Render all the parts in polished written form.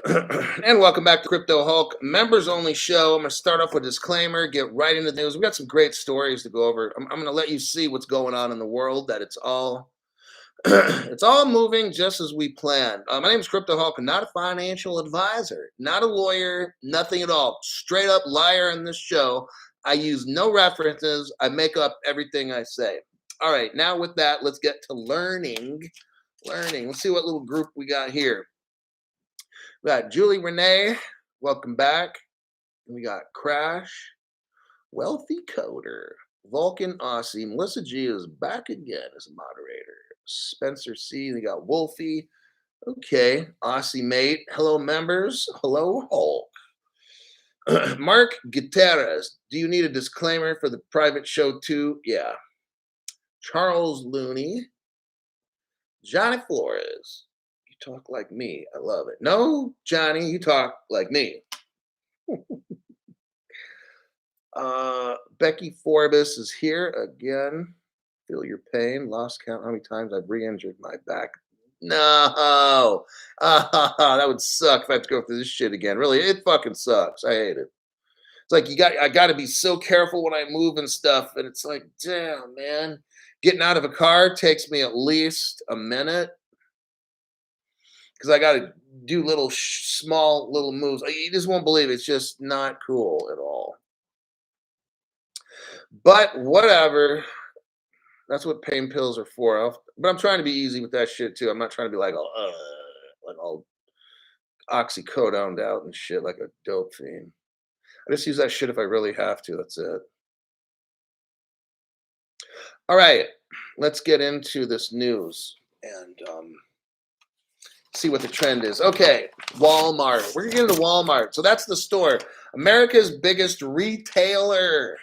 And welcome back to Crypto Hulk, members only show. I'm going to start off with a disclaimer, get right into the news. We got some great stories to go over. I'm going to let you see what's going on in the world, that it's all it's all moving just as we planned. My name is Crypto Hulk, and not a financial advisor, not a lawyer, nothing at all. Straight up liar in this show. I use no references. I make up everything I say. All right, now with that, let's get to learning. Let's see what little group we got here. We got Julie Renee, welcome back. We got Crash, Wealthy Coder, Vulcan Aussie, Melissa G is back again as a moderator. Spencer C, we got Wolfie. Okay, Aussie mate. Hello, members. Hello, Hulk. Mark Gutierrez, do you need a disclaimer for the private show too? Yeah. Charles Looney, Johnny Flores. Talk like me. I love it. No, Johnny, you talk like me. Becky Forbes is here again. Feel your pain. Lost count how many times I've re-injured my back. No. That would suck if I have to go through this shit again. Really, it fucking sucks. I hate it. It's like I gotta be so careful when I move and stuff. And it's like, damn, man. Getting out of a car takes me at least a minute. Because I got to do small little moves. You just won't believe it. It's just not cool at all. But whatever. That's what pain pills are for. But I'm trying to be easy with that shit too. I'm not trying to be like all oxycodoned out and shit like a dope fiend. I just use that shit if I really have to. That's it. All right, let's get into this news and see what the trend is. Okay, Walmart. We're gonna get into Walmart. So that's the store, America's biggest retailer.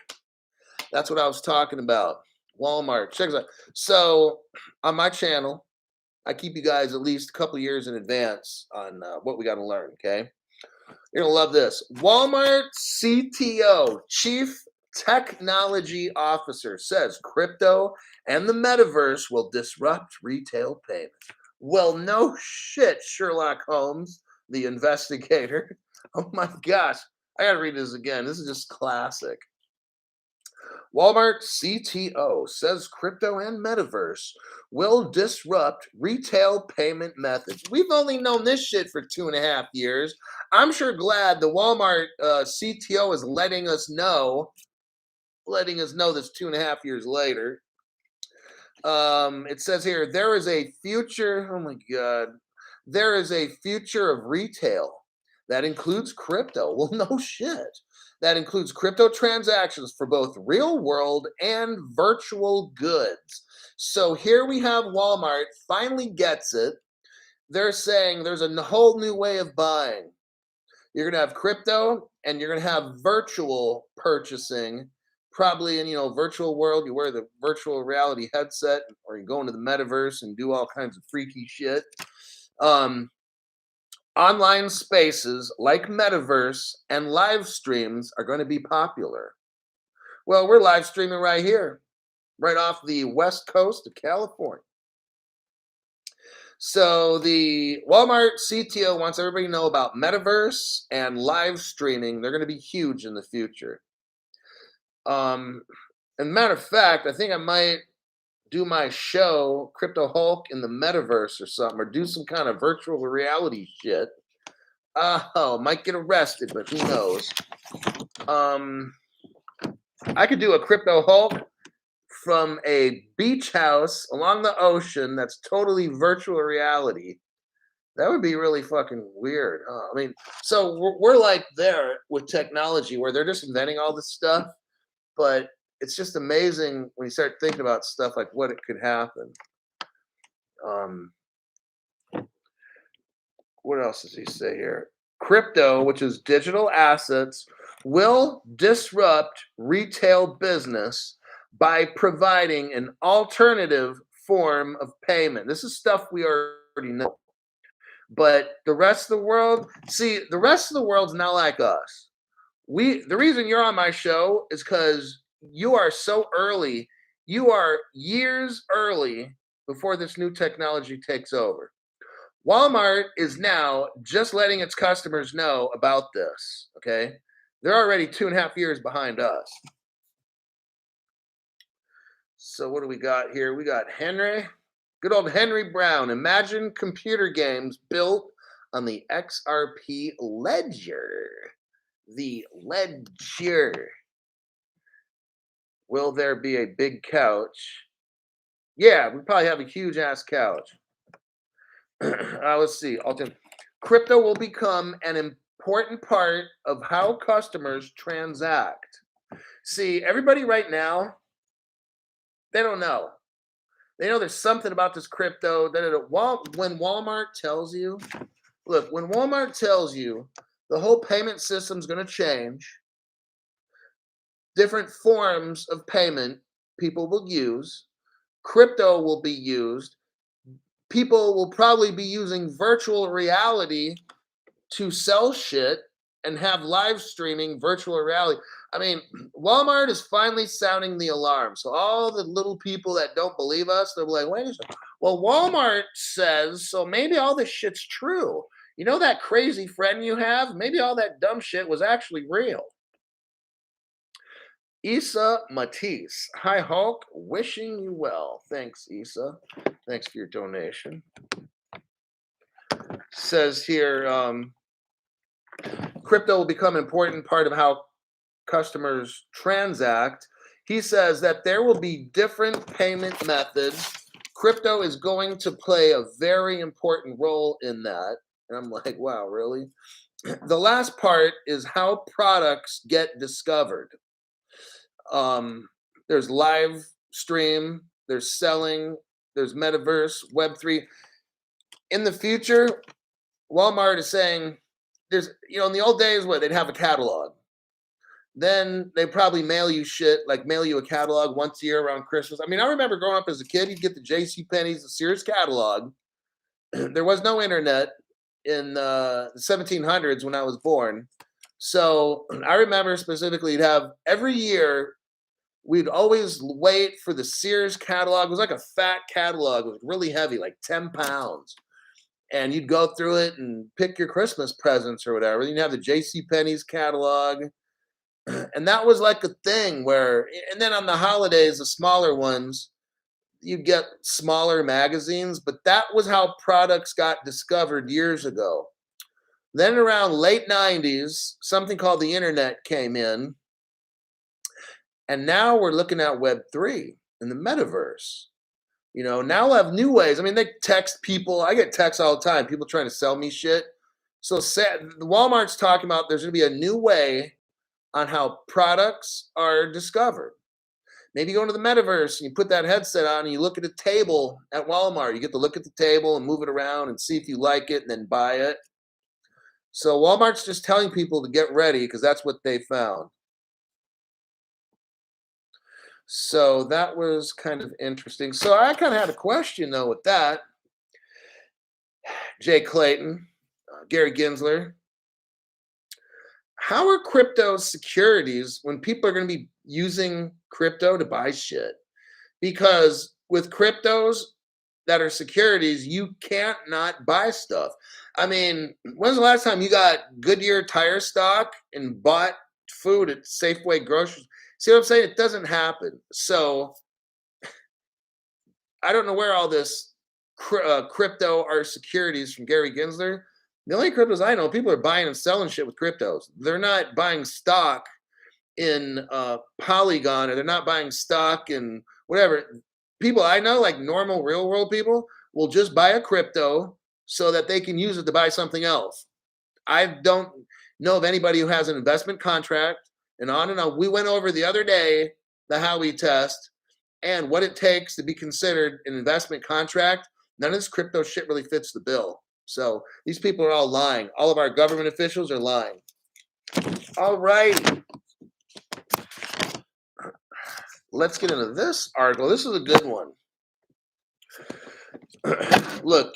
That's what I was talking about. Walmart. Check this out. So on my channel, I keep you guys at least a couple years in advance on what we got to learn. Okay, you're gonna love this. Walmart CTO, Chief Technology Officer, says crypto and the metaverse will disrupt retail payment. Well, no shit, Sherlock Holmes, the investigator. Oh my gosh. I gotta read this again. This is just classic. Walmart CTO says crypto and metaverse will disrupt retail payment methods. We've only known this shit for 2.5 years. I'm sure glad the Walmart CTO is letting us know this 2.5 years later. It says here, there is a future. Oh my God. There is a future of retail that includes crypto. Well, no shit. That includes crypto transactions for both real world and virtual goods. So here we have Walmart finally gets it. They're saying there's a whole new way of buying. You're going to have crypto and you're going to have virtual purchasing. Probably in virtual world, you wear the virtual reality headset, or you go into the metaverse and do all kinds of freaky shit. Online spaces like metaverse and live streams are going to be popular. Well, we're live streaming right here, right off the west coast of California. So the Walmart CTO wants everybody to know about metaverse and live streaming. They're going to be huge in the future. And matter of fact, I think I might do my show, Crypto Hulk, in the metaverse or something, or do some kind of virtual reality shit. Oh, might get arrested, but who knows? I could do a Crypto Hulk from a beach house along the ocean that's totally virtual reality. That would be really fucking weird. I mean, so we're like there with technology where they're just inventing all this stuff, but it's just amazing when you start thinking about stuff like what it could happen. What else does he say here? Crypto, which is digital assets, will disrupt retail business by providing an alternative form of payment. This is stuff we already know. But the rest of the world, the rest of the world's not like us. The reason you're on my show is because you are so early. You are years early before this new technology takes over. Walmart is now just letting its customers know about this. Okay. They're already 2.5 years behind us. So what do we got here? We got Henry, good old Henry Brown. Imagine computer games built on the XRP Ledger. The Ledger. Will there be a big couch? Yeah, we probably have a huge ass couch. Let's see. Crypto will become an important part of how customers transact. See, everybody right now, they don't know. They know there's something about this crypto. When Walmart tells you, look, when Walmart tells you the whole payment system's going to change, different forms of payment people will use, crypto will be used, people will probably be using virtual reality to sell shit and have live streaming virtual reality. I mean, Walmart is finally sounding the alarm. So all the little people that don't believe us, they're like, wait a second. Well, Walmart says, so maybe all this shit's true. You know that crazy friend you have? Maybe all that dumb shit was actually real. Issa Matisse. Hi, Hulk. Wishing you well. Thanks, Issa. Thanks for your donation. Says here, crypto will become an important part of how customers transact. He says that there will be different payment methods. Crypto is going to play a very important role in that. And I'm like, wow, really? The last part is how products get discovered. There's live stream, there's selling, there's metaverse, Web3. In the future, Walmart is saying there's, in the old days, they'd have a catalog. Then they probably mail you shit, like mail you a catalog once a year around Christmas. I mean, I remember growing up as a kid, you'd get the JCPenney's, the Sears catalog. There was no internet in the 1700s when I was born. So I remember specifically, you'd have every year, we'd always wait for the Sears catalog. It was like a fat catalog. It was really heavy, like 10 pounds. And you'd go through it and pick your Christmas presents or whatever. Then you'd have the JCPenney's catalog. And that was like a thing where, and then on the holidays, the smaller ones, you'd get smaller magazines, but that was how products got discovered years ago. Then around late 90s, something called the internet came in. And now we're looking at Web3 and the metaverse. Now we'll have new ways. I mean, they text people. I get texts all the time, people trying to sell me shit. So Walmart's talking about there's going to be a new way on how products are discovered. Maybe you go into the metaverse and you put that headset on and you look at a table at Walmart. You get to look at the table and move it around and see if you like it and then buy it. So Walmart's just telling people to get ready because that's what they found. So that was kind of interesting. So I kind of had a question though with that. Jay Clayton, Gary Gensler. How are crypto securities when people are going to be using crypto to buy shit? Because with cryptos that are securities, you can't not buy stuff. I mean, when's the last time you got Goodyear tire stock and bought food at Safeway groceries? See what I'm saying? It doesn't happen. So I don't know where all this crypto are securities from Gary Gensler. The only cryptos I know, people are buying and selling shit with cryptos. They're not buying stock in Polygon, or they're not buying stock in whatever. People I know, like normal real world people, will just buy a crypto so that they can use it to buy something else. I don't know of anybody who has an investment contract and on and on. We went over the other day the Howey test and what it takes to be considered an investment contract. None of this crypto shit really fits the bill. So these people are all lying. All of our government officials are lying. All right. Let's get into this article. This is a good one. Look,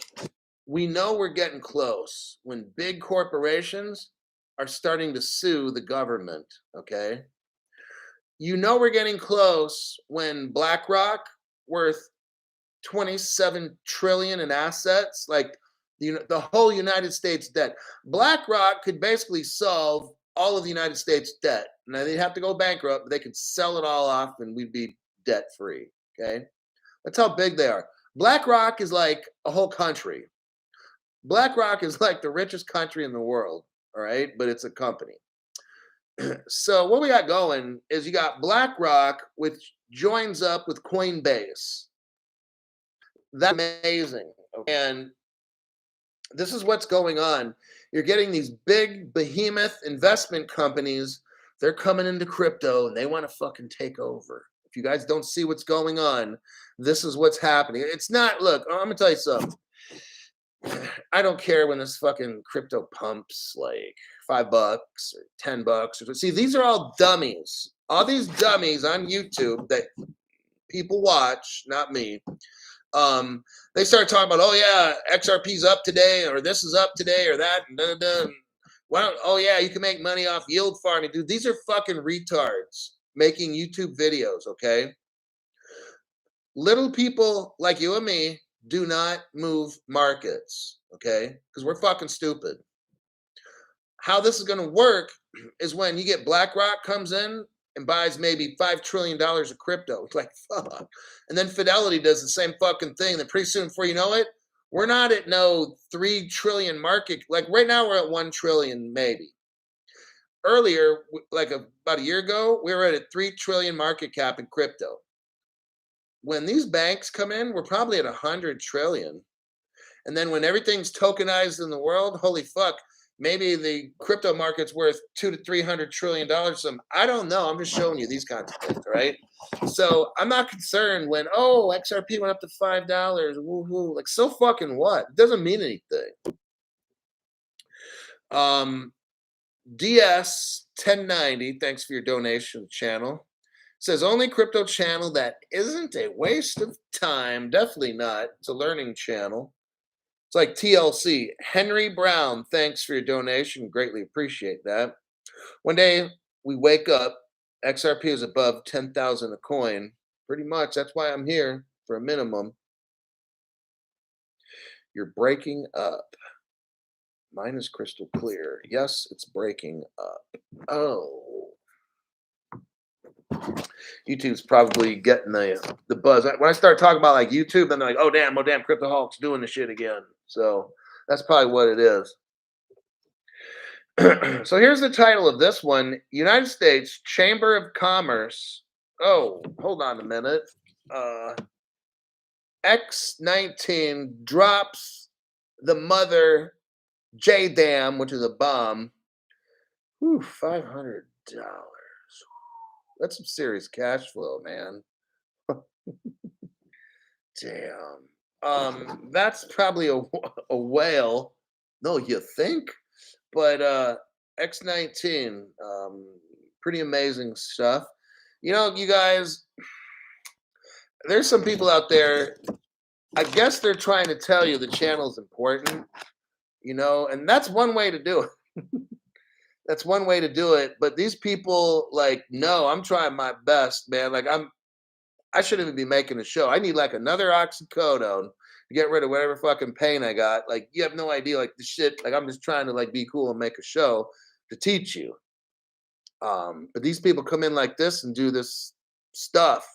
we know we're getting close when big corporations are starting to sue the government, okay? You know we're getting close when BlackRock, worth 27 trillion in assets, like The whole United States debt. BlackRock could basically solve all of the United States debt. Now they'd have to go bankrupt, but they could sell it all off and we'd be debt free. Okay. That's how big they are. BlackRock is like a whole country. BlackRock is like the richest country in the world. All right. But it's a company. So what we got going is you got BlackRock, which joins up with Coinbase. That's amazing. And this is what's going on. You're getting these big behemoth investment companies. They're coming into crypto and they want to fucking take over. If you guys don't see what's going on, this is what's happening. It's not, look, I'm going to tell you something. I don't care when this fucking crypto pumps like $5 or $10. See, these are all dummies. All these dummies on YouTube that people watch, not me. They start talking about, oh yeah, XRP's up today, or this is up today, or that. Oh yeah, you can make money off yield farming, dude. These are fucking retards making YouTube videos. Okay, little people like you and me do not move markets. Okay, because we're fucking stupid. How this is going to work is when you get BlackRock comes in and buys maybe $5 trillion of crypto. It's like, fuck. And then Fidelity does the same fucking thing. Then pretty soon, before you know it, we're not at no 3 trillion market. Like right now, we're at 1 trillion maybe. Earlier, like about a year ago, we were at a 3 trillion market cap in crypto. When these banks come in, we're probably at 100 trillion. And then when everything's tokenized in the world, holy fuck, maybe the crypto market's worth $200 to $300 trillion. I don't know. I'm just showing you these kinds of things, right? So I'm not concerned when, oh, XRP went up to $5. Woohoo. Like, so fucking what? It doesn't mean anything. DS 1090, thanks for your donation to the channel. Says only crypto channel that isn't a waste of time. Definitely not. It's a learning channel. It's like TLC. Henry Brown, thanks for your donation. Greatly appreciate that. One day we wake up, XRP is above 10,000 a coin. Pretty much. That's why I'm here for a minimum. You're breaking up. Mine is crystal clear. Yes, it's breaking up. Oh. YouTube's probably getting the buzz. When I start talking about like YouTube, then they're like, oh damn, Cryptoholic's doing the shit again. So that's probably what it is. So here's the title of this one. United States Chamber of Commerce. Oh, hold on a minute. X19 drops the mother JDAM, which is a bomb. Whew, $500. That's some serious cash flow, man. Damn. That's probably a whale. No, you think? But X19, pretty amazing stuff. You know, you guys, there's some people out there, I guess they're trying to tell you the channel's important, you know, and that's one way to do it. That's one way to do it. But these people, like, no, I'm trying my best, man. Like, I shouldn't even be making a show. I need like another oxycodone to get rid of whatever fucking pain I got. Like, you have no idea, like the shit. Like, I'm just trying to like be cool and make a show to teach you. But these people come in like this and do this stuff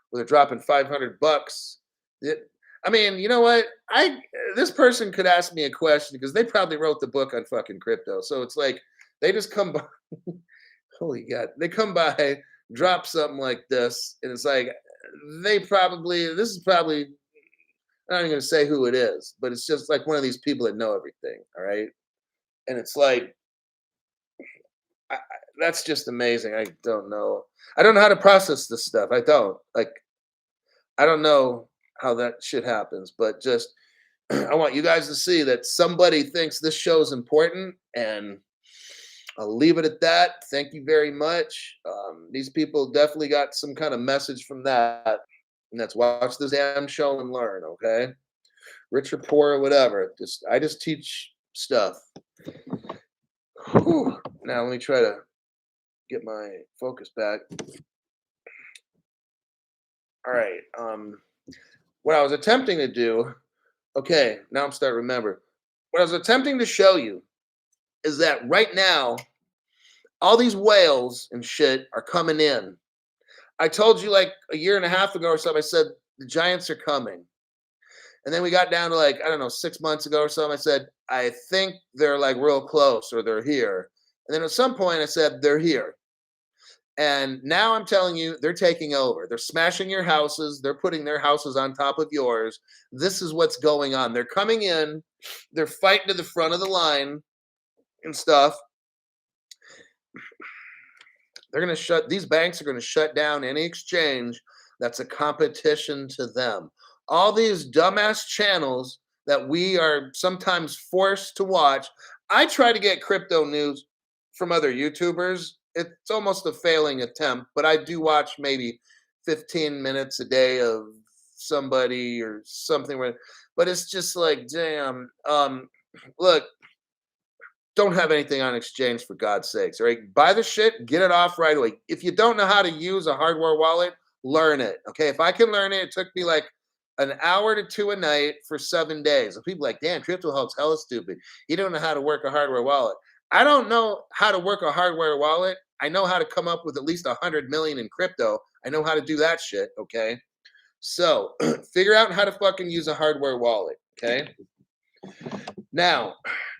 where they're dropping $500. I mean, you know what? This person could ask me a question because they probably wrote the book on fucking crypto. So it's like they just come by. Holy God, they come by, drop something like this, and it's like this is probably, I'm not even going to say who it is, but it's just like one of these people that know everything. All right. And it's like, that's just amazing. I don't know. I don't know how to process this stuff. I don't know how that shit happens, but just, I want you guys to see that somebody thinks this show is important, and I'll leave it at that. Thank you very much. These people definitely got some kind of message from that. And that's watch this damn show and learn, okay? Rich or poor or whatever. I just teach stuff. Whew. Now let me try to get my focus back. All right. What I was attempting to do, okay, now I'm starting to remember. what I was attempting to show you is that right now, all these whales and shit are coming in. I told you like a year and a half ago or something, I said the giants are coming. And then we got down to like, I don't know, 6 months ago or something. I said, I think they're like real close or they're here. And then at some point I said, they're here. And now I'm telling you, they're taking over. They're smashing your houses. They're putting their houses on top of yours. This is what's going on. They're coming in. They're fighting to the front of the line and stuff. They're going to shut, these banks are going to shut down any exchange that's a competition to them. All these dumbass channels that we are sometimes forced to watch. I try to get crypto news from other YouTubers. It's almost a failing attempt, but I do watch maybe 15 minutes a day of somebody or something. But it's just like, damn. Look, don't have anything on exchange for God's sakes. All right, buy the shit, get it off right away. If you don't know how to use a hardware wallet, learn it. Okay, if I can learn it, it took me like an hour to two a night for 7 days. And people are like, damn, Crypto Hulk's hella stupid. You don't know how to work a hardware wallet. I don't know how to work a hardware wallet. I know how to come up with at least 100 million in crypto. I know how to do that shit. Okay, so figure out how to fucking use a hardware wallet. Okay. Now,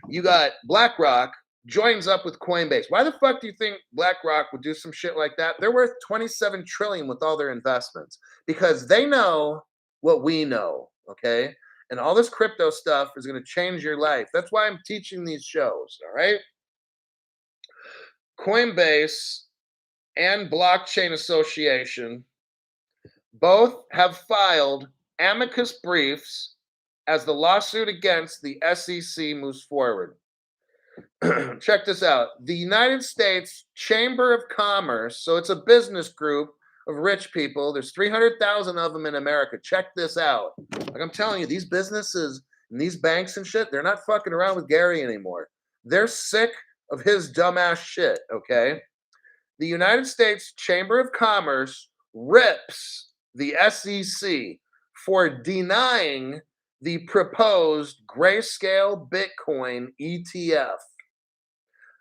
you got BlackRock joins up with Coinbase. Why the fuck do you think BlackRock would do some shit like that? They're worth 27 trillion with all their investments because they know what we know, okay? And all this crypto stuff is going to change your life. That's why I'm teaching these shows, all right? Coinbase and Blockchain Association both have filed amicus briefs as the lawsuit against the SEC moves forward. Check this out. The United States Chamber of Commerce, so it's a business group of rich people. There's 300,000 of them in America. Check this out. Like I'm telling you, these businesses and these banks and shit, they're not fucking around with Gary anymore. They're sick of his dumbass shit, okay? The United States Chamber of Commerce rips the SEC for denying the proposed Grayscale Bitcoin ETF.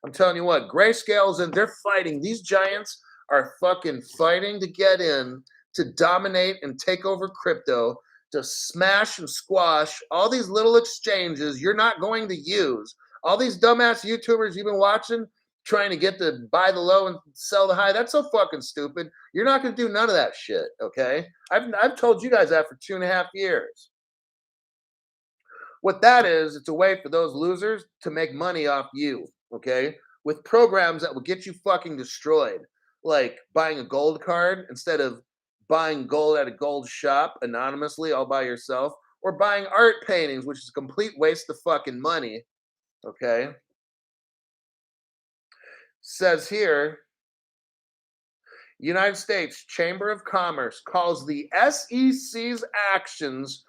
I'm telling you what, Grayscale's and they're fighting. These giants are fucking fighting to get in, to dominate and take over crypto, to smash and squash all these little exchanges you're not going to use. All these dumbass YouTubers you've been watching trying to get to buy the low and sell the high. That's so fucking stupid. You're not going to do none of that shit, okay? I've told you guys that for 2.5 years. What that is, it's a way for those losers to make money off you, okay? With programs that will get you fucking destroyed, like buying a gold card instead of buying gold at a gold shop anonymously all by yourself, or buying art paintings, which is a complete waste of fucking money, okay? Says here, United States Chamber of Commerce calls the SEC's actions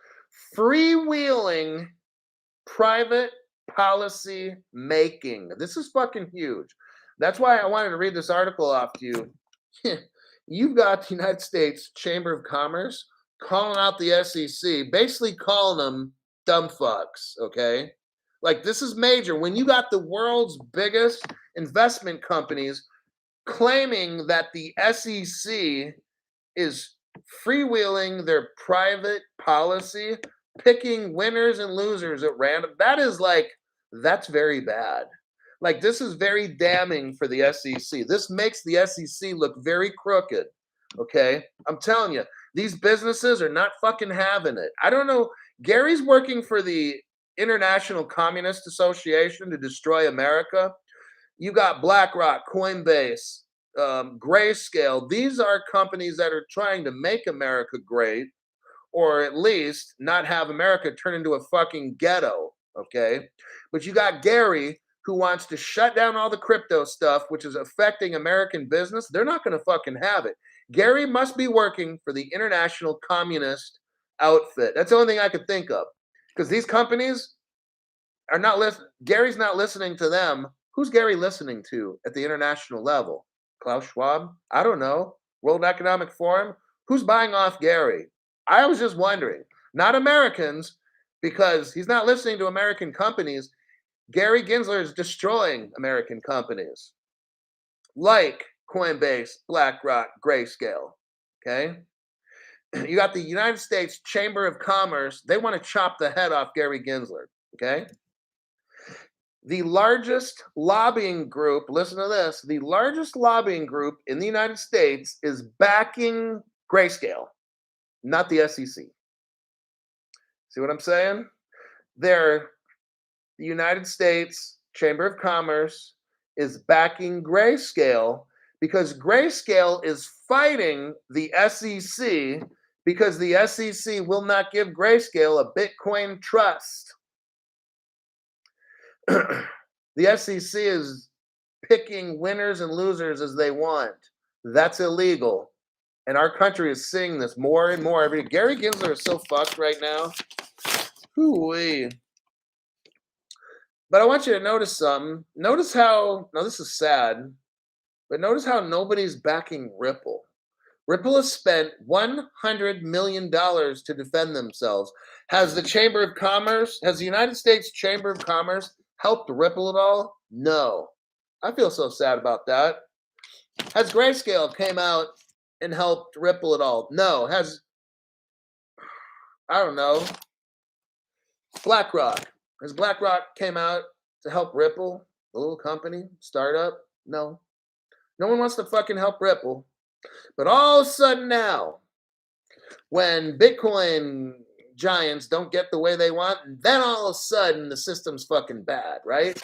freewheeling private policy making. This is fucking huge. That's why I wanted to read this article off to you. You've got the United States Chamber of Commerce calling out the SEC, basically calling them dumb fucks, okay? Like, this is major. When you got the world's biggest investment companies claiming that the SEC is freewheeling their private policy, picking winners and losers at random, that's very bad. Like, this is very damning for the SEC. This makes the SEC look very crooked, okay? I'm telling you, these businesses are not fucking having it. I don't know. Gary's working for the International Communist Association to destroy America. You got BlackRock, Coinbase, Grayscale. These are companies that are trying to make America great, or at least not have America turn into a fucking ghetto, okay? But you got Gary, who wants to shut down all the crypto stuff, which is affecting American business. They're not going to fucking have it. Gary must be working for the International Communist outfit. That's the only thing I could think of. Because these companies are not listening. Gary's not listening to them. Who's Gary listening to at the international level? Klaus Schwab? I don't know. World Economic Forum? Who's buying off Gary? I was just wondering. Not Americans, because he's not listening to American companies. Gary Gensler is destroying American companies like Coinbase, BlackRock, Grayscale. Okay. You got the United States Chamber of Commerce. They want to chop the head off Gary Gensler. Okay. The largest lobbying group, listen to this, the largest lobbying group in the United States is backing Grayscale, not the SEC. See what I'm saying? The United States Chamber of Commerce is backing Grayscale because Grayscale is fighting the SEC because the SEC will not give Grayscale a Bitcoin trust. The SEC is picking winners and losers as they want. That's illegal. And our country is seeing this more and more every day. Gary Gensler is so fucked right now. Hoo-wee. But I want you to notice something. Notice how, now this is sad, but notice how nobody's backing Ripple. Ripple has spent $100 million to defend themselves. Has the Chamber of Commerce, has the United States Chamber of Commerce helped Ripple at all? No. I feel so sad about that. Has Grayscale came out and helped Ripple at all? No. Has, I don't know, BlackRock. Has BlackRock came out to help Ripple, the little company, startup? No. No one wants to fucking help Ripple. But all of a sudden now, when Bitcoin giants don't get the way they want, then all of a sudden the system's fucking bad, right?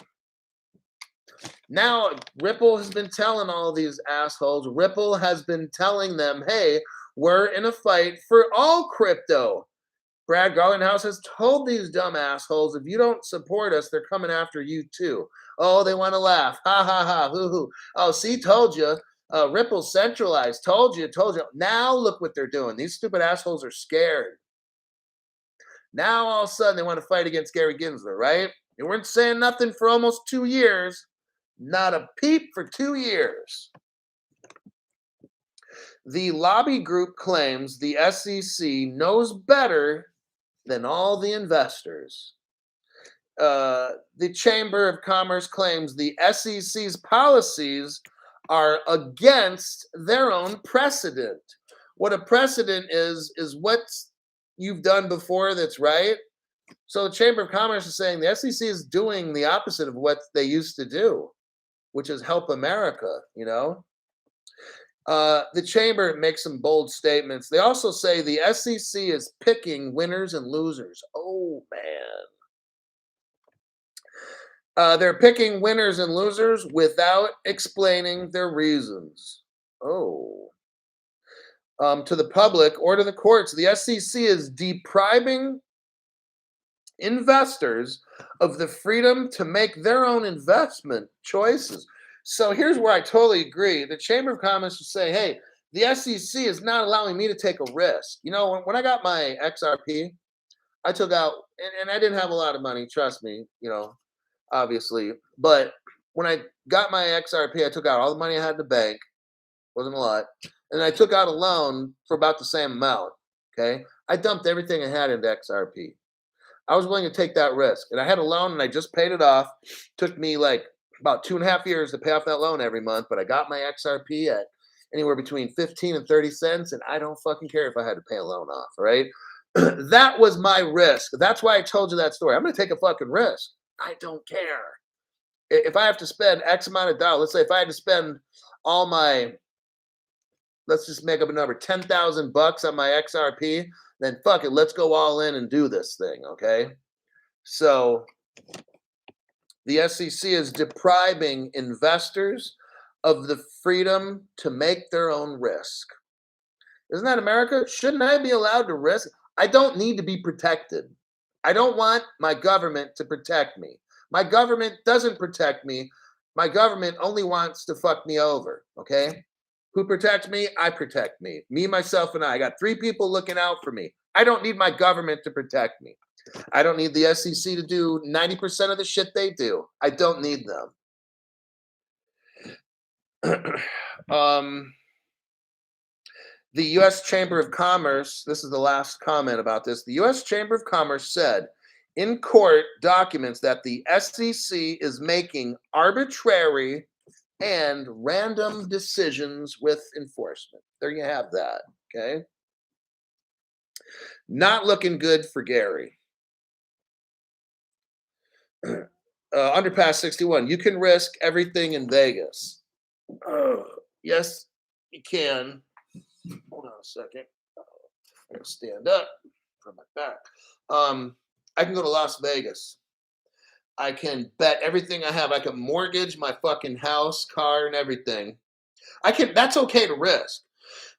Now Ripple has been telling all these assholes, Ripple has been telling them, hey, we're in a fight for all crypto. Brad Garlinghouse has told these dumb assholes, if you don't support us, they're coming after you too. Oh, they want to laugh. Ha, ha, ha, hoo, hoo. Oh, see, told you. Ripple centralized. Told you. Now look what they're doing. These stupid assholes are scared. Now all of a sudden they want to fight against Gary Gensler, right? They weren't saying nothing for almost 2 years. Not a peep for 2 years. The lobby group claims the SEC knows better than all the investors. The Chamber of Commerce claims the SEC's policies are against their own precedent. What a precedent is what you've done before that's right. So the Chamber of Commerce is saying the SEC is doing the opposite of what they used to do, which is help America, you know? The Chamber makes some bold statements. They also say the SEC is picking winners and losers. Oh, man. They're picking winners and losers without explaining their reasons. Oh. To the public or to the courts, the SEC is depriving investors of the freedom to make their own investment choices. So here's where I totally agree. The Chamber of Commerce is saying, hey, the SEC is not allowing me to take a risk. You know, when I got my XRP, I took out, and I didn't have a lot of money, trust me, you know, obviously. But when I got my XRP, I took out all the money I had in the bank. Wasn't a lot. And I took out a loan for about the same amount, okay? I dumped everything I had into XRP. I was willing to take that risk. And I had a loan and I just paid it off. Took me like about 2.5 years to pay off that loan every month, but I got my XRP at anywhere between 15 and 30 cents, and I don't fucking care if I had to pay a loan off, right? That was my risk. That's why I told you that story. I'm going to take a fucking risk. I don't care. If I have to spend X amount of dollars, let's say if I had to spend all my, let's just make up a number, $10,000 on my XRP, then fuck it, let's go all in and do this thing, okay? So the SEC is depriving investors of the freedom to make their own risk. Isn't that America? Shouldn't I be allowed to risk? I don't need to be protected. I don't want my government to protect me. My government doesn't protect me. My government only wants to fuck me over, okay? Who protects me? I protect me. Me, myself, and I. I got 3 people looking out for me. I don't need my government to protect me. I don't need the SEC to do 90% of the shit they do. I don't need them. The U.S. Chamber of Commerce, this is the last comment about this. The U.S. Chamber of Commerce said in court documents that the SEC is making arbitrary and random decisions with enforcement. There you have that. Okay. Not looking good for Gary. Underpass 61. You can risk everything in Vegas. Yes, you can. Hold on a second. I gotta stand up from my back. I can go to Las Vegas. I can bet everything I have. I can mortgage my fucking house, car, and everything. That's okay to risk.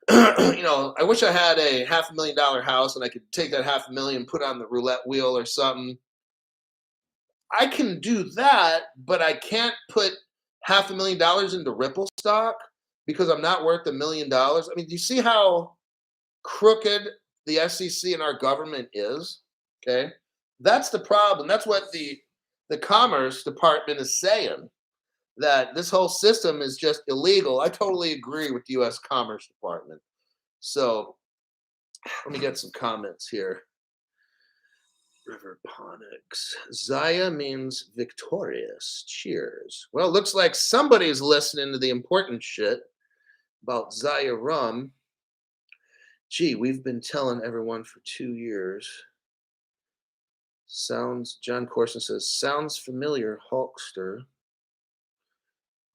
I wish I had a $500,000 house and I could take that $500,000, put on the roulette wheel or something. I can do that, but I can't put $500,000 into Ripple stock because I'm not worth $1 million. I mean, do you see how crooked the SEC and our government is? Okay, that's the problem. That's what the Commerce Department is saying, that this whole system is just illegal. I totally agree with the U.S. Commerce Department. So let me get some comments here. Riverponics. Zaya means victorious. Cheers. Well, looks like somebody's listening to the important shit about Zaya rum. Gee, we've been telling everyone for 2 years. John Corson says, sounds familiar, Hulkster.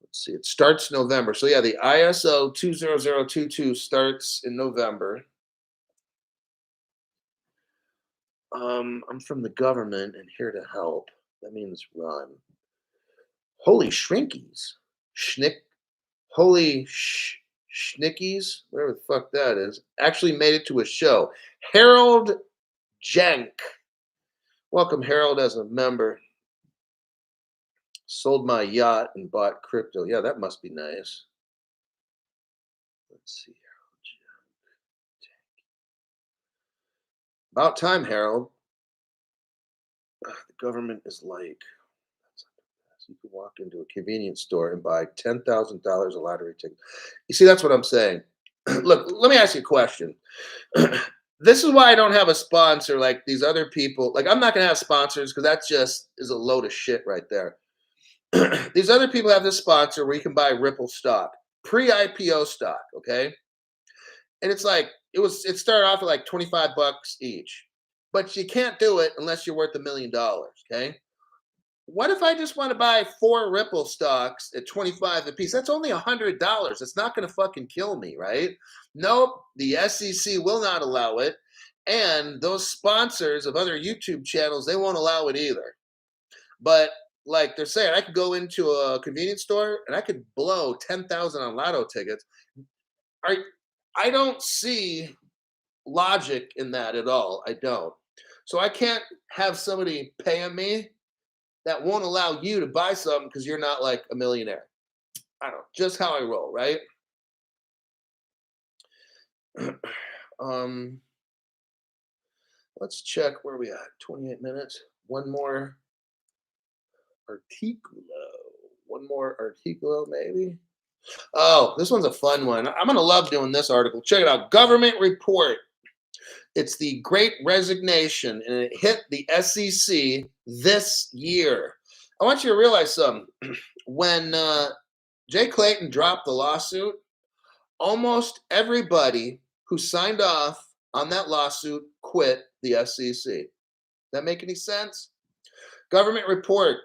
Let's see, it starts November. So yeah, the ISO 20022 starts in November. I'm from the government and here to help. That means run. Holy shrinkies. Holy schnickies, whatever the fuck that is, actually made it to a show. Harold Jank. Welcome, Harold, as a member. Sold my yacht and bought crypto. Yeah, that must be nice. Let's see. About time, Harold. The government is like, you could walk into a convenience store and buy $10,000 of lottery tickets. You see, that's what I'm saying. Look, let me ask you a question. This is why I don't have a sponsor like these other people. Like, I'm not going to have sponsors because that just is a load of shit right there. These other people have this sponsor where you can buy Ripple stock, pre-IPO stock, okay? And it's like, it started off at like $25 each. But you can't do it unless you're worth $1 million, okay? What if I just want to buy 4 Ripple stocks at 25 a piece? That's only $100. It's not going to fucking kill me, right? Nope, the SEC will not allow it. And those sponsors of other YouTube channels, they won't allow it either. But like they're saying, I could go into a convenience store and I could blow 10,000 on lotto tickets. I don't see logic in that at all. I don't. So I can't have somebody paying me that won't allow you to buy something because you're not like a millionaire. I don't know, just how I roll, right? Let's check where we at. 28 minutes. One more articulo, maybe. Oh, this one's a fun one. I'm gonna love doing this article. Check it out. Government report. It's the Great Resignation, and it hit the SEC this year. I want you to realize something. When Jay Clayton dropped the lawsuit, almost everybody who signed off on that lawsuit quit the SEC. That make any sense? Government report,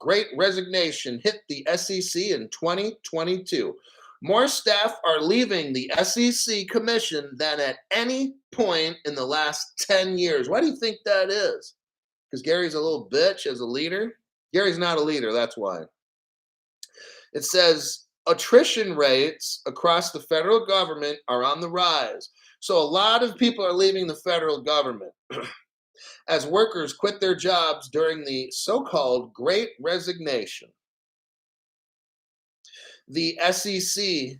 Great Resignation hit the SEC in 2022. More staff are leaving the SEC commission than at any point in the last 10 years. Why do you think that is? Because Gary's a little bitch as a leader? Gary's not a leader, that's why. It says attrition rates across the federal government are on the rise. So a lot of people are leaving the federal government as workers quit their jobs during the so-called Great Resignation. The SEC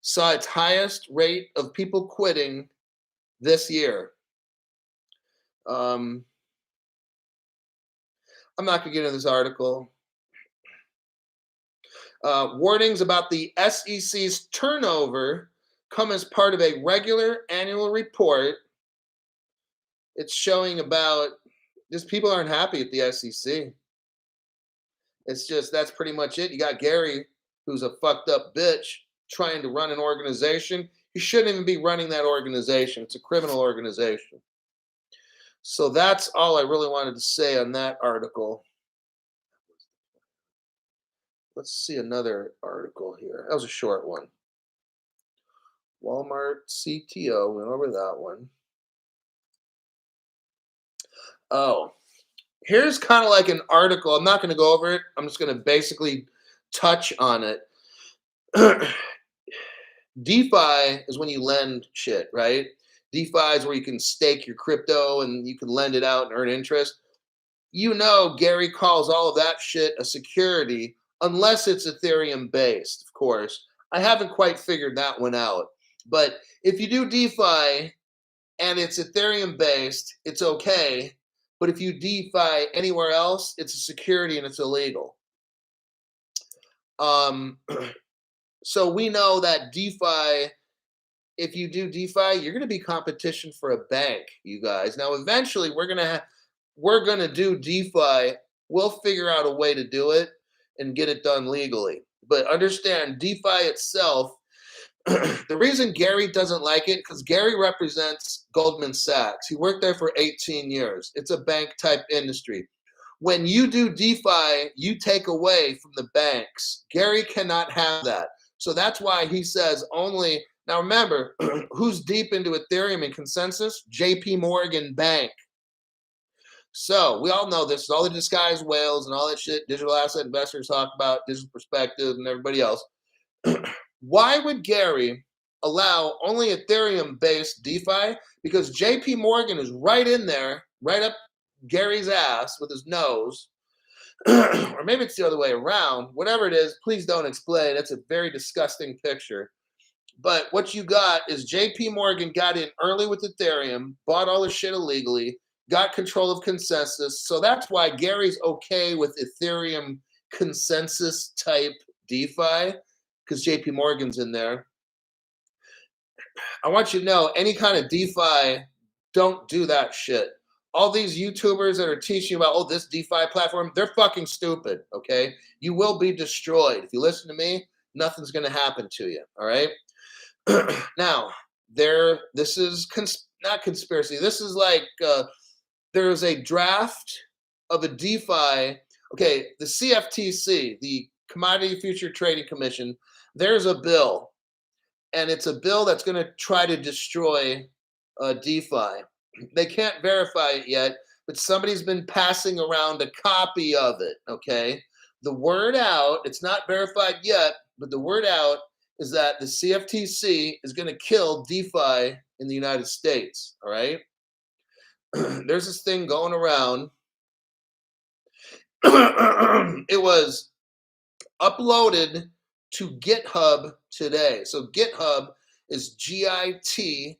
saw its highest rate of people quitting this year. I'm not going to get into this article. Warnings about the SEC's turnover come as part of a regular annual report. It's showing about Just people aren't happy at the SEC. It's just that's pretty much it. You got Gary, who's a fucked up bitch, trying to run an organization. He shouldn't even be running that organization. It's a criminal organization. So that's all I really wanted to say on that article. Let's see another article here. That was a short one. Walmart CTO, went over that one. Oh, here's kind of like an article. I'm not going to go over it. I'm just going to basically touch on it. DeFi is when you lend shit, right? DeFi is where you can stake your crypto and you can lend it out and earn interest. You know, Gary calls all of that shit a security unless it's Ethereum based, of course. I haven't quite figured that one out. But if you do DeFi and it's Ethereum based, it's okay. But if you DeFi anywhere else, it's a security and it's illegal. So we know that DeFi, if you do DeFi, you're going to be competition for a bank, you guys. Now, eventually, we're going to do DeFi. We'll figure out a way to do it and get it done legally. But understand, DeFi itself, the reason Gary doesn't like it, because Gary represents Goldman Sachs. He worked there for 18 years. It's a bank-type industry. When you do DeFi, you take away from the banks. Gary cannot have that. So that's why he says only. Now remember, who's deep into Ethereum and consensus? JP Morgan Bank. So we all know this. All the disguised whales and all that shit digital asset investors talk about, digital perspective and everybody else. Why would Gary allow only Ethereum-based DeFi? Because JP Morgan is right in there, right up Gary's ass with his nose. Or maybe it's the other way around. Whatever it is, please don't explain. It's a very disgusting picture. But what you got is JP Morgan got in early with Ethereum, bought all the shit illegally, got control of consensus. So that's why Gary's okay with Ethereum consensus type DeFi, because JP Morgan's in there. I want you to know, any kind of DeFi, don't do that shit. All these YouTubers that are teaching about, oh, this DeFi platform, they're fucking stupid, okay? You will be destroyed. If you listen to me, nothing's going to happen to you, all right? Now, this is not conspiracy. This is like there's a draft of a DeFi. Okay, the CFTC, the Commodity Future Trading Commission, there's a bill, and it's a bill that's going to try to destroy DeFi. They can't verify it yet, but somebody's been passing around a copy of it, okay? The word out, it's not verified yet, but the word out is that the CFTC is going to kill DeFi in the United States, all right? There's this thing going around. It was uploaded to GitHub today. So GitHub is GITHUB.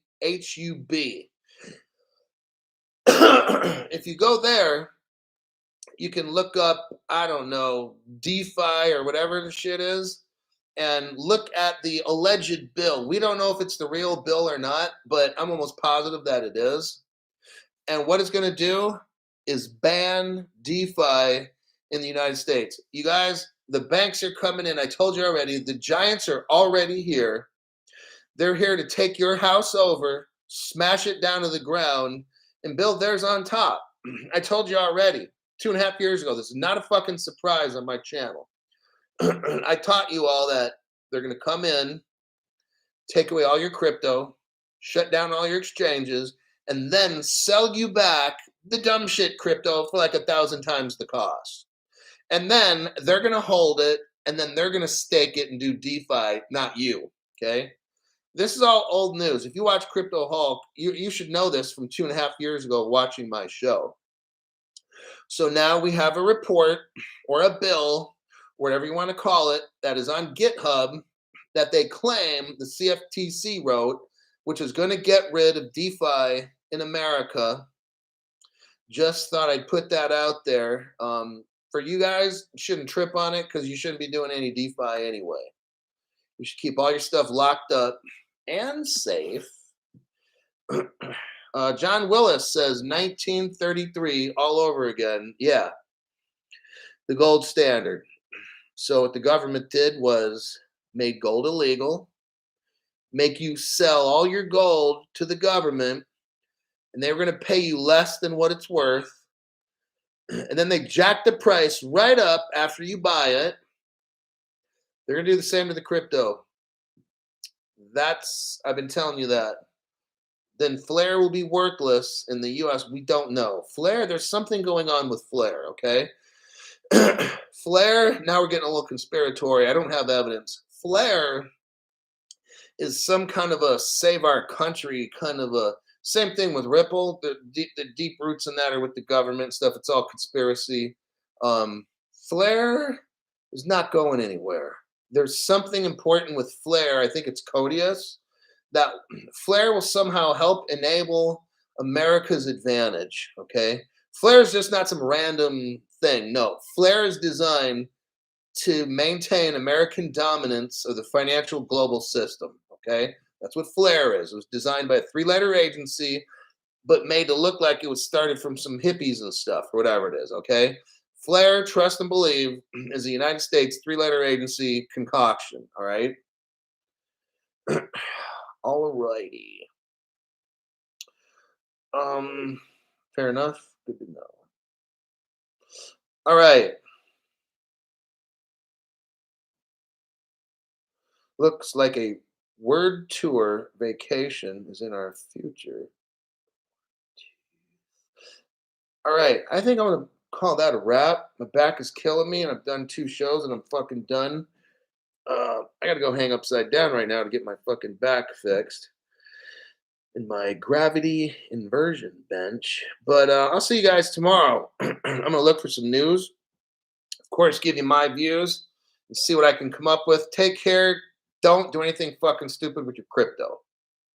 If you go there, you can look up, I don't know, DeFi or whatever the shit is, and look at the alleged bill. We don't know if it's the real bill or not, but I'm almost positive that it is. And what it's going to do is ban DeFi in the United States. You guys, the banks are coming in. I told you already, the giants are already here. They're here to take your house over, smash it down to the ground, and build theirs on top. I told you already, 2.5 years ago. This is not a fucking surprise on my channel. I taught you all that they're going to come in, take away all your crypto, shut down all your exchanges, and then sell you back the dumb shit crypto for like 1,000 times the cost. And then they're going to hold it, and then they're going to stake it and do DeFi, not you, okay? This is all old news. If you watch Crypto Hulk, you should know this from 2.5 years ago watching my show. So now we have a report or a bill, whatever you want to call it, that is on GitHub that they claim the CFTC wrote, which is going to get rid of DeFi in America. Just thought I'd put that out there. For you guys, you shouldn't trip on it because you shouldn't be doing any DeFi anyway. You should keep all your stuff locked up and safe. John Willis says 1933 all over again. Yeah, the gold standard. So what the government did was made gold illegal, make you sell all your gold to the government, and they were going to pay you less than what it's worth. And then they jack the price right up after you buy it. They're going to do the same to the crypto. I've been telling you that. Then Flare will be worthless in the US. We don't know. Flare, there's something going on with Flare, okay? Flare, now we're getting a little conspiratory. I don't have evidence. Flare is some kind of a save our country kind of a same thing with Ripple. The deep roots in that are with the government stuff. It's all conspiracy. Flare is not going anywhere. There's something important with Flare. I think it's Codius. That Flare will somehow help enable America's advantage. Okay, Flare is just not some random thing. No, Flare is designed to maintain American dominance of the financial global system. Okay, that's what Flare is. It was designed by a three-letter agency, but made to look like it was started from some hippies and stuff, or whatever it is. Okay, Flare, trust and believe, is the United States three-letter agency concoction. All right. All righty. Fair enough. Good to know. All right. Looks like a word tour vacation is in our future. All right. I think I'm gonna call that a wrap. My back is killing me, and I've done 2 shows, and I'm fucking done. I gotta go hang upside down right now to get my fucking back fixed in my gravity inversion bench. But I'll see you guys tomorrow. I'm gonna look for some news. Of course, give you my views and see what I can come up with. Take care. Don't do anything fucking stupid with your crypto.